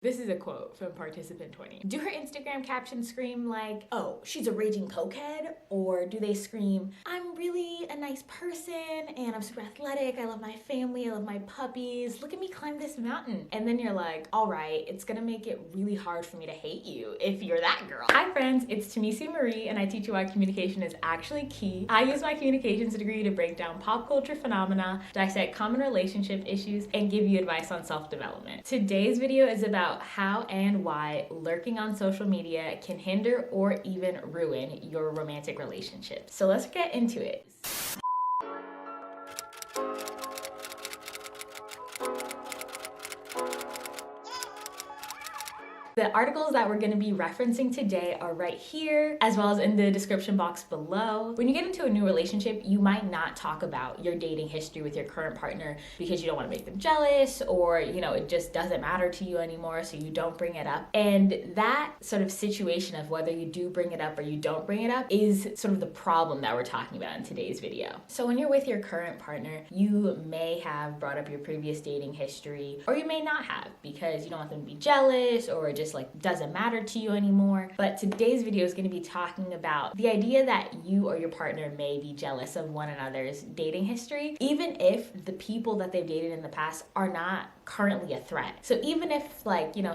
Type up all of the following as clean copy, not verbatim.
This is a quote from participant 20. Do her Instagram captions scream like, oh, she's a raging cokehead? Or do they scream, I'm really a nice person and I'm super athletic, I love my family, I love my puppies, look at me climb this mountain. And then you're like, all right, it's gonna make it really hard for me to hate you if you're that girl. Hi friends, it's Tamesia Marie and I teach you why communication is actually key. I use my communications degree to break down pop culture phenomena, dissect common relationship issues, and give you advice on self-development. Today's video is about how and why lurking on social media can hinder or even ruin your romantic relationship. So let's get into it. The articles that we're going to be referencing today are right here, as well as in the description box below. When you get into a new relationship, you might not talk about your dating history with your current partner because you don't want to make them jealous, or it just doesn't matter to you anymore, so you don't bring it up. And that sort of situation of whether you do bring it up or you don't bring it up is sort of the problem that we're talking about in today's video. So when you're with your current partner, you may have brought up your previous dating history, or you may not have because you don't want them to be jealous or just doesn't matter to you anymore. But today's video is going to be talking about the idea that you or your partner may be jealous of one another's dating history, even if the people that they've dated in the past are not currently a threat. So even if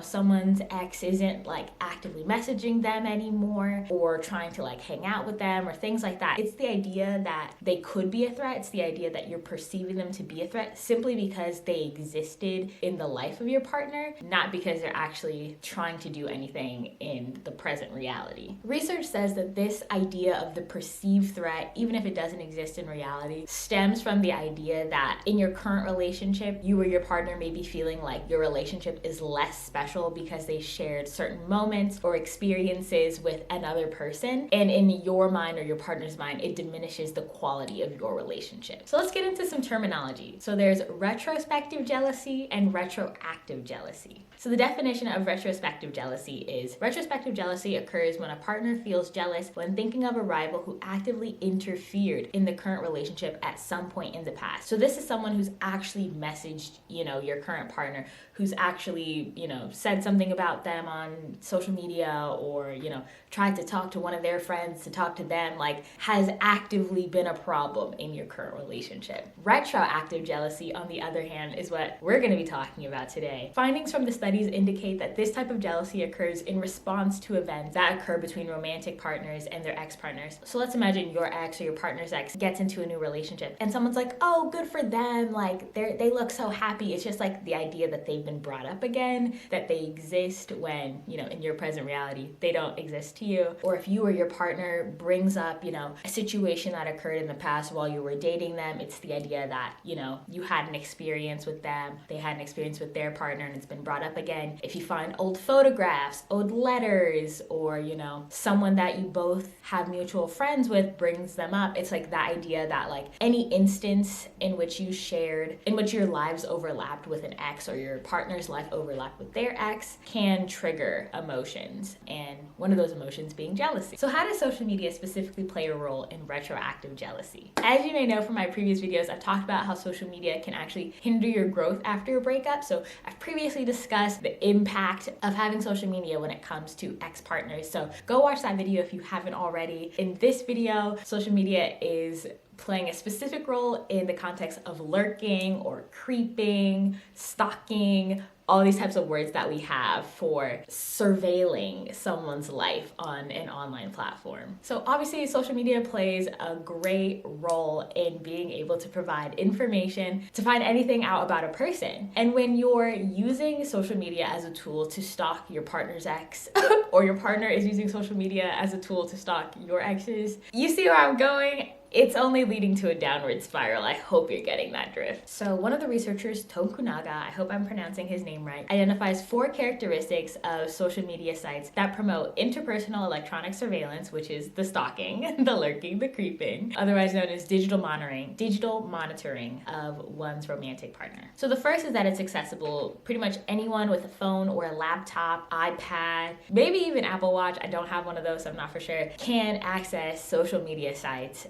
someone's ex isn't actively messaging them anymore or trying to hang out with them or things like that, it's the idea that they could be a threat. It's the idea that you're perceiving them to be a threat simply because they existed in the life of your partner, not because they're actually trying to do anything in the present reality. Research says that this idea of the perceived threat, even if it doesn't exist in reality, stems from the idea that in your current relationship, you or your partner may be feeling like your relationship is less special because they shared certain moments or experiences with another person, and in your mind or your partner's mind, it diminishes the quality of your relationship. So let's get into some terminology. So there's retrospective jealousy and retroactive jealousy. So the definition of retrospective jealousy is: retrospective jealousy occurs when a partner feels jealous when thinking of a rival who actively interfered in the current relationship at some point in the past. So this is someone who's actually messaged, your current partner, who's actually, said something about them on social media, or, tried to talk to one of their friends to talk to them, has actively been a problem in your current relationship. Retroactive jealousy, on the other hand, is what we're going to be talking about today. Findings from the studies indicate that this type of jealousy occurs in response to events that occur between romantic partners and their ex-partners. So let's imagine your ex or your partner's ex gets into a new relationship and someone's like, oh, good for them, they look so happy. It's just the idea that they've been brought up again, that they exist when, in your present reality, they don't exist to you. Or if you or your partner brings up, a situation that occurred in the past while you were dating them, it's the idea that, you had an experience with them, they had an experience with their partner, and it's been brought up again. If you find old photographs, old letters, or, someone that you both have mutual friends with brings them up, it's that idea that any instance in which you shared, in which your lives overlapped with an ex or your partner's life overlapped with their ex, can trigger emotions, and one of those emotions being jealousy. So how does social media specifically play a role in retroactive jealousy? As you may know from my previous videos, I've talked about how social media can actually hinder your growth after a breakup. So I've previously discussed the impact of having social media when it comes to ex-partners. So go watch that video if you haven't already. In this video, social media is playing a specific role in the context of lurking or creeping, stalking, all these types of words that we have for surveilling someone's life on an online platform. So obviously social media plays a great role in being able to provide information to find anything out about a person. And when you're using social media as a tool to stalk your partner's ex, or your partner is using social media as a tool to stalk your exes, you see where I'm going? It's only leading to a downward spiral. I hope you're getting that drift. So one of the researchers, Tokunaga, I hope I'm pronouncing his name right, identifies 4 characteristics of social media sites that promote interpersonal electronic surveillance, which is the stalking, the lurking, the creeping, otherwise known as digital monitoring of one's romantic partner. So the first is that it's accessible. Pretty much anyone with a phone or a laptop, iPad, maybe even Apple Watch, I don't have one of those, so I'm not for sure, can access social media sites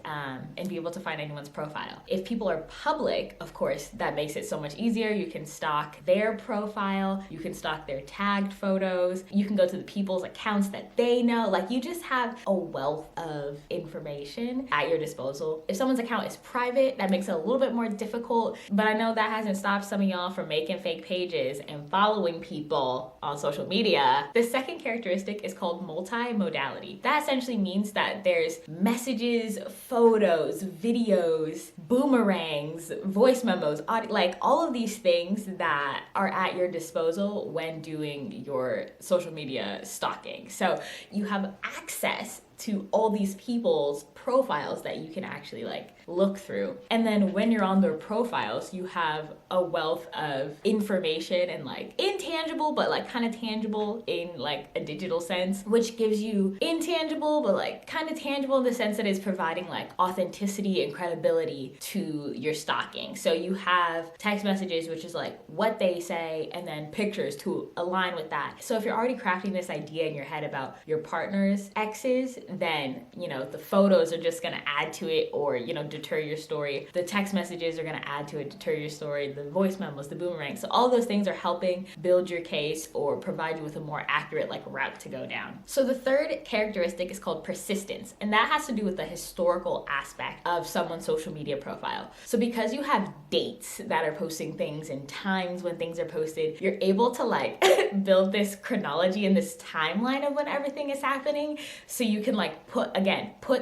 and be able to find anyone's profile. If people are public, of course, that makes it so much easier. You can stalk their profile, you can stalk their tagged photos, you can go to the people's accounts that they know. Like, you just have a wealth of information at your disposal. If someone's account is private, that makes it a little bit more difficult, but I know that hasn't stopped some of y'all from making fake pages and following people on social media. The second characteristic is called multimodality. That essentially means that there's messages, photos, videos, boomerangs, voice memos, audio, like all of these things that are at your disposal when doing your social media stalking. So you have access to all these people's profiles that you can actually like look through. And then when you're on their profiles, you have a wealth of information and like intangible, but like kind of tangible in like a digital sense, which gives you intangible, but like kind of tangible in the sense that it's providing like authenticity and credibility to your stalking. So you have text messages, which is like what they say, and then pictures to align with that. So if you're already crafting this idea in your head about your partner's exes, then, you know, the photos are just gonna add to it or, you know, deter your story. The text messages are gonna add to it, deter your story. The voice memos, the boomerang. So all those things are helping build your case or provide you with a more accurate like route to go down. So the third characteristic is called persistence, and that has to do with the historical aspect of someone's social media profile. So because you have dates that are posting things and times when things are posted, you're able to like build this chronology and this timeline of when everything is happening, so you can like put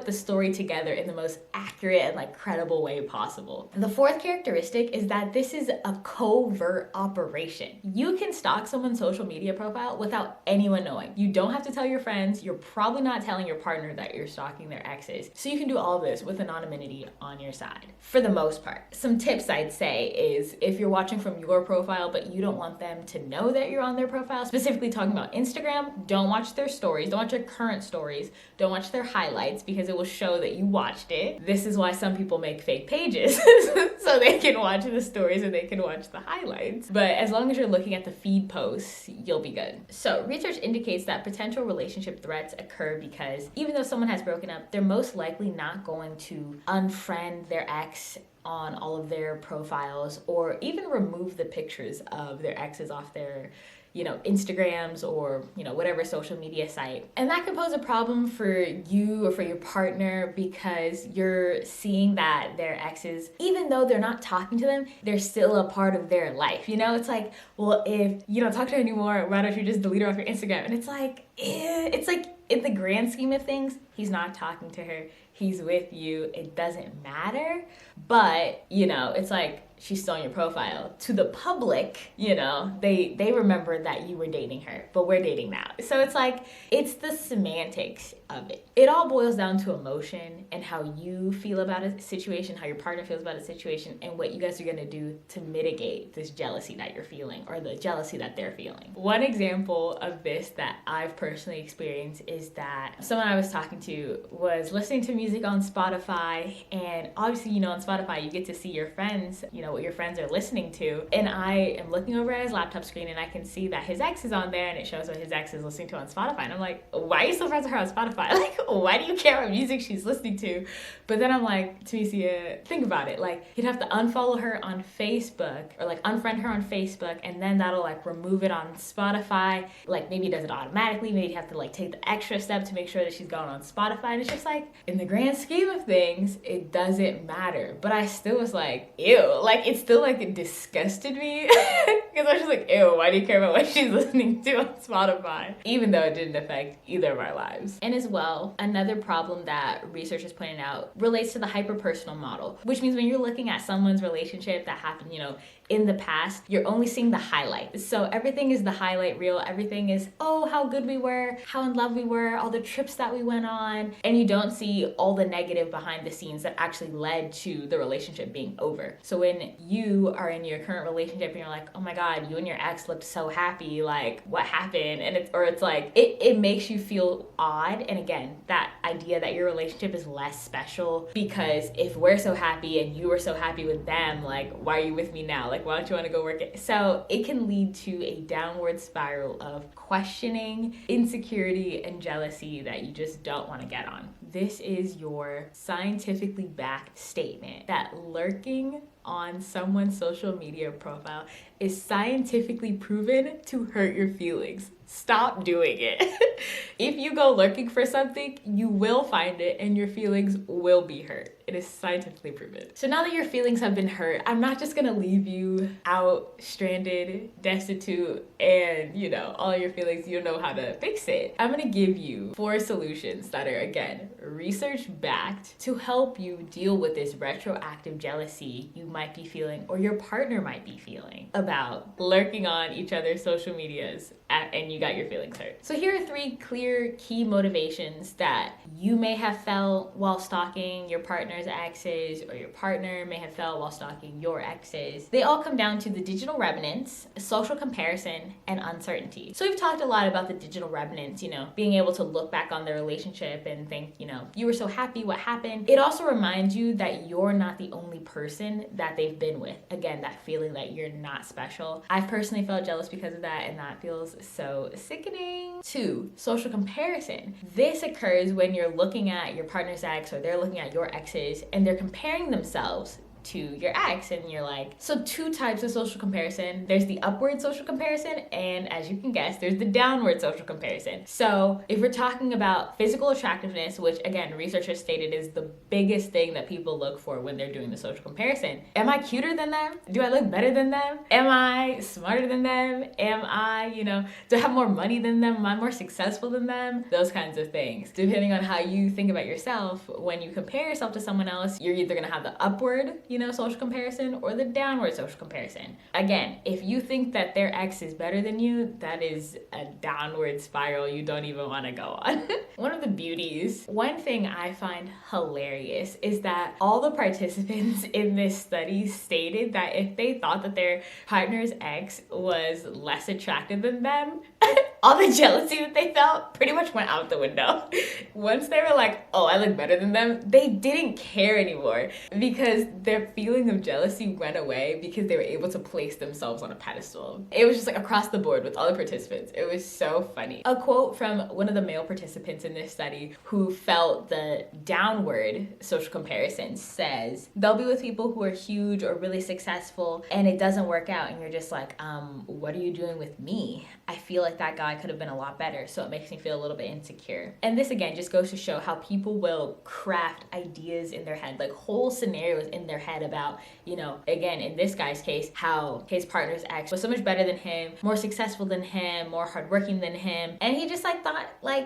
the story together in the most accurate and like credible way possible. The fourth characteristic is that this is a covert operation. You can stalk someone's social media profile without anyone knowing. You don't have to tell your friends. You're probably not telling your partner that you're stalking their exes. So you can do all this with anonymity on your side, for the most part. Some tips I'd say is if you're watching from your profile, but you don't want them to know that you're on their profile, specifically talking about Instagram, don't watch their stories, don't watch their current stories, don't watch their highlights, because it will show that you watched it. This is why some people make fake pages so they can watch the stories and they can watch the highlights. But as long as you're looking at the feed posts, you'll be good. So research indicates that potential relationship threats occur because even though someone has broken up, they're most likely not going to unfriend their ex on all of their profiles or even remove the pictures of their exes off their, you know, Instagrams or, you know, whatever social media site. And that can pose a problem for you or for your partner because you're seeing that their exes, even though they're not talking to them, they're still a part of their life. You know, it's like, well, if you don't talk to her anymore, why don't you just delete her off your Instagram? And it's like in the grand scheme of things, he's not talking to her. He's with you. It doesn't matter. But, you know, it's like she's still on your profile. To the public, you know, they remember that you were dating her, but we're dating now. So it's like, it's the semantics of it. It all boils down to emotion and how you feel about a situation, how your partner feels about a situation, and what you guys are gonna do to mitigate this jealousy that you're feeling or the jealousy that they're feeling. One example of this that I've personally experienced is that someone I was talking to was listening to music on Spotify, and obviously, you know, on Spotify, you get to see your friends, you know, what your friends are listening to. And I am looking over at his laptop screen and I can see that his ex is on there and it shows what his ex is listening to on Spotify. And I'm like, why are you still friends with her on Spotify? Like, why do you care what music she's listening to? But then I'm like, Tamesia, think about it. Like, you'd have to unfollow her on Facebook or like unfriend her on Facebook, and then that'll like remove it on Spotify. Like, maybe it does it automatically. Maybe you have to like take the extra step to make sure that she's gone on Spotify. And it's just like, in the grand scheme of things, it doesn't matter. But I still was like, ew. Like, it still like it disgusted me because I was just like, ew, why do you care about what she's listening to on Spotify? Even though it didn't affect either of our lives. And as well, another problem that research is pointing out relates to the hyper-personal model, which means when you're looking at someone's relationship that happened, you know, in the past, you're only seeing the highlights. So everything is the highlight reel. Everything is, oh, how good we were, how in love we were, all the trips that we went on. And you don't see all the negative behind the scenes that actually led to the relationship being over. So when you are in your current relationship and you're like, oh my God, you and your ex looked so happy, like what happened? And it's like, it makes you feel odd. And again, that idea that your relationship is less special because if we're so happy and you were so happy with them, like, why are you with me now? Like, like, why don't you want to go work it? So it can lead to a downward spiral of questioning, insecurity, and jealousy that you just don't want to get on. This is your scientifically backed statement that lurking on someone's social media profile is scientifically proven to hurt your feelings. Stop doing it. If you go lurking for something, you will find it and your feelings will be hurt. It is scientifically proven. So now that your feelings have been hurt, I'm not just gonna leave you out, stranded, destitute, and all your feelings, you don't know how to fix it. I'm gonna give you 4 solutions that are, again, research backed to help you deal with this retroactive jealousy you might be feeling or your partner might be feeling about lurking on each other's social medias and you got your feelings hurt. So here are 3 clear key motivations that you may have felt while stalking your partner's exes, or your partner may have felt while stalking your exes. They all come down to the digital remnants, social comparison, and uncertainty. So we've talked a lot about the digital remnants, being able to look back on the relationship and think, you were so happy, what happened? It also reminds you that you're not the only person that they've been with. Again, that feeling that you're not special. I've personally felt jealous because of that, and that feels so sickening. 2, social comparison. This occurs when you're looking at your partner's ex or they're looking at your exes and they're comparing themselves to your ex, and you're like, so 2 types of social comparison. There's the upward social comparison, and as you can guess, there's the downward social comparison. So if we're talking about physical attractiveness, which again, researchers stated is the biggest thing that people look for when they're doing the social comparison. Am I cuter than them? Do I look better than them? Am I smarter than them? Am I, do I have more money than them? Am I more successful than them? Those kinds of things. Depending on how you think about yourself, when you compare yourself to someone else, you're either gonna have the upward social comparison or the downward social comparison. Again, if you think that their ex is better than you, that is a downward spiral you don't even want to go on. One of the beauties, one thing I find hilarious is that all the participants in this study stated that if they thought that their partner's ex was less attractive than them, all the jealousy that they felt pretty much went out the window. Once they were like, oh, I look better than them, they didn't care anymore because their feeling of jealousy went away because they were able to place themselves on a pedestal. It was just like across the board with all the participants. It was so funny. A quote from one of the male participants in this study who felt the downward social comparison says, they'll be with people who are huge or really successful and it doesn't work out and you're just like, what are you doing with me? I feel like that guy could have been a lot better, so it makes me feel a little bit insecure. And this again just goes to show how people will craft ideas in their head, like whole scenarios in their head about, again, in this guy's case, how his partner's ex was so much better than him, more successful than him, more hardworking than him. And he just thought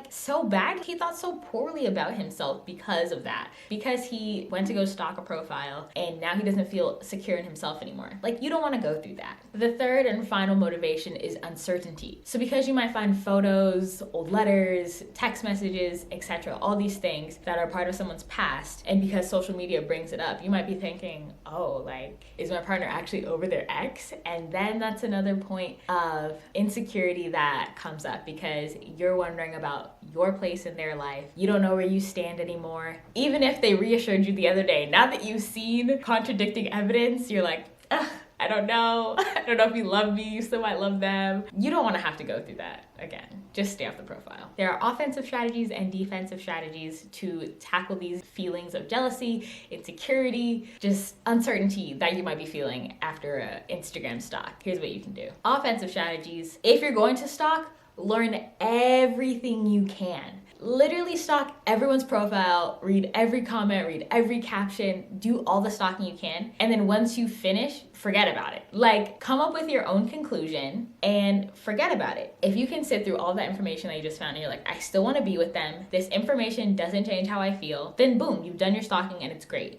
so bad. He thought so poorly about himself because of that, because he went to go stalk a profile and now he doesn't feel secure in himself anymore. You don't want to go through that. The third and final motivation is uncertainty. So because you might find photos, old letters, text messages, etc., all these things that are part of someone's past, and because social media brings it up, you might be thinking, oh, is my partner actually over their ex? And then that's another point of insecurity that comes up because you're wondering about your place in their life. You don't know where you stand anymore. Even if they reassured you the other day, now that you've seen contradicting evidence, you're like, ugh, I don't know. I don't know if you love me. You still might love them. You don't want to have to go through that again. Just stay off the profile. There are offensive strategies and defensive strategies to tackle these feelings of jealousy, insecurity, just uncertainty that you might be feeling after an Instagram stalk. Here's what you can do. Offensive strategies. If you're going to stalk, learn everything you can. Literally stalk everyone's profile, read every comment, read every caption, do all the stalking you can. And then once you finish, forget about it. Come up with your own conclusion and forget about it. If you can sit through all that information that you just found and you're like, I still want to be with them, this information doesn't change how I feel, then boom, you've done your stalking and it's great.